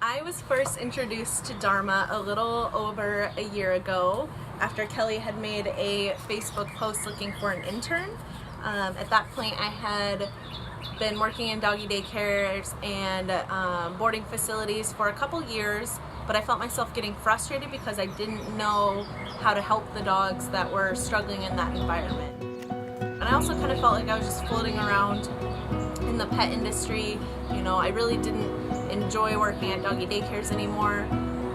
I was first introduced to Dharma a little over a year ago after Kelly had made a Facebook post looking for an intern. At that point I had been working in doggy daycares and boarding facilities for a couple years, but I felt myself getting frustrated because I didn't know how to help the dogs that were struggling in that environment. And I also kind of felt like I was just floating around in the pet industry. You know, I really didn't enjoy working at doggy daycares anymore,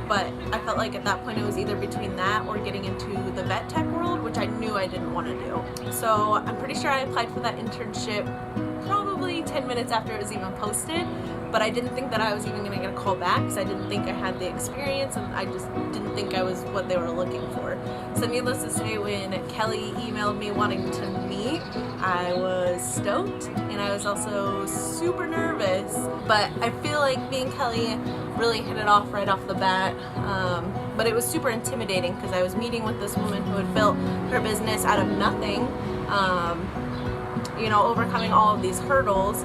but I felt like at that point it was either between that or getting into the vet tech world, which I knew I didn't want to do. So I'm pretty sure I applied for that internship probably 10 minutes after it was even posted, but I didn't think that I was even going to get a call back because I didn't think I had the experience and I just didn't think I was what they were looking for. So needless to say, when Kelly emailed me wanting to meet, I was stoked and I was also super nervous, but I feel like me and Kelly really hit it off right off the bat. But it was super intimidating because I was meeting with this woman who had built her business out of nothing, you know, overcoming all of these hurdles,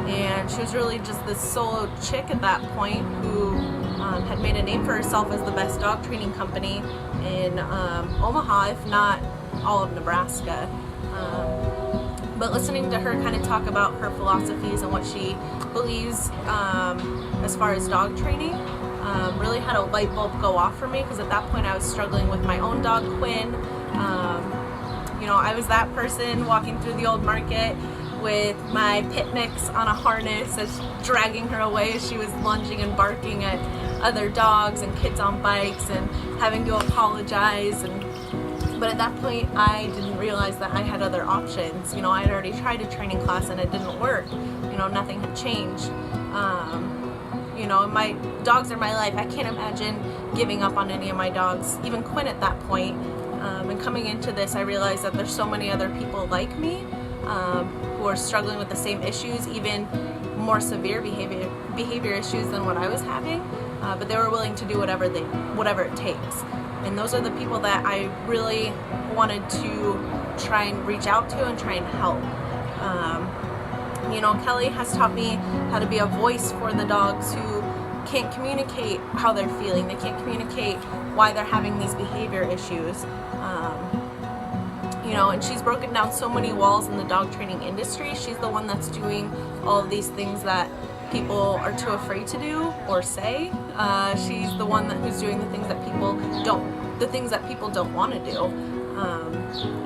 and she was really just this solo chick at that point who had made a name for herself as the best dog training company in Omaha, if not all of Nebraska. But listening to her kind of talk about her philosophies and what she believes as far as dog training really had a light bulb go off for me, because at that point I was struggling with my own dog, Quinn. You know, I was that person walking through the old market with my pit mix on a harness, as dragging her away as she was lunging and barking at other dogs and kids on bikes, and having to apologize. But at that point I didn't realize that I had other options. You know, I had already tried a training class and it didn't work. You know, nothing had changed. You know, my dogs are my life. I can't imagine giving up on any of my dogs, even Quinn at that point. And coming into this, I realized that there's so many other people like me who are struggling with the same issues, even more severe behavior issues than what I was having, but they were willing to do whatever it takes. And those are the people that I really wanted to try and reach out to and try and help. You know, Kelly has taught me how to be a voice for the dogs who can't communicate how they're feeling. They can't communicate why they're having these behavior issues. You know, and she's broken down so many walls in the dog training industry. She's the one that's doing all of these things that people are too afraid to do or say. She's the one who's doing the things that people don't want to do.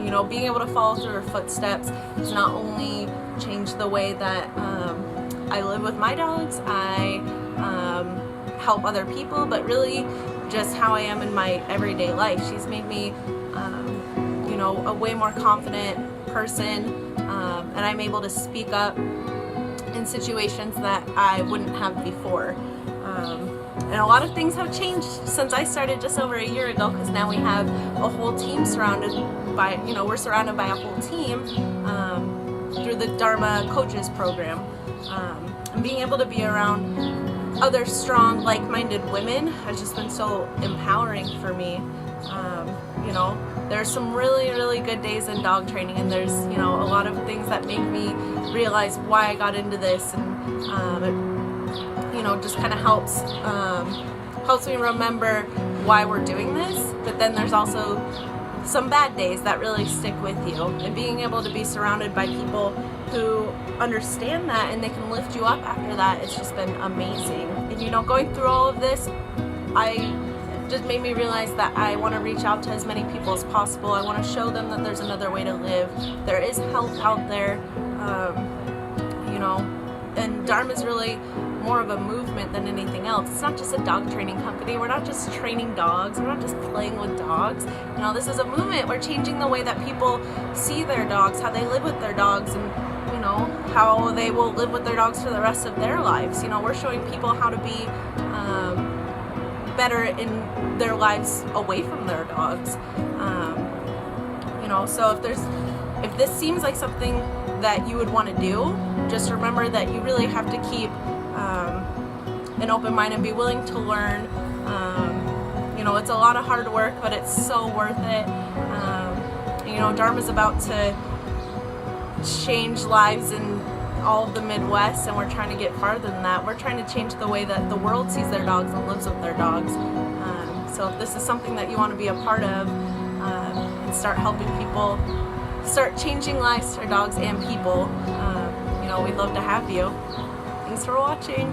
You know, being able to follow through her footsteps has not only changed the way that I live with my dogs, I help other people, but really just how I am in my everyday life. She's made me you know, a way more confident person, and I'm able to speak up in situations that I wouldn't have before. And a lot of things have changed since I started just over a year ago, because now we have a whole team surrounded by, you know, we're surrounded by a whole team through the Dharma Coaches program. And being able to be around other strong, like-minded women has just been so empowering for me. You know, there's some really, really good days in dog training, and there's, you know, a lot of things that make me realize why I got into this, and it, you know, just kind of helps me remember why we're doing this. But then there's also some bad days that really stick with you, and being able to be surrounded by people who understand that and they can lift you up after that, it's just been amazing. And you know, going through all of this, just made me realize that I want to reach out to as many people as possible. I want to show them that there's another way to live. There is help out there, you know, and Dharma is really more of a movement than anything else. It's not just a dog training company. We're not just training dogs. We're not just playing with dogs. You know, this is a movement. We're changing the way that people see their dogs, how they live with their dogs, and, you know, how they will live with their dogs for the rest of their lives. You know, we're showing people how to be better in their lives away from their dogs. You know, so if this seems like something that you would want to do, just remember that you really have to keep an open mind and be willing to learn. You know, it's a lot of hard work, but it's so worth it. You know, Dharma's about to change lives in all of the Midwest, and we're trying to get farther than that. We're trying to change the way that the world sees their dogs and lives with their dogs. So if this is something that you want to be a part of, and start helping people, start changing lives for dogs and people, we'd love to have you. Thanks for watching.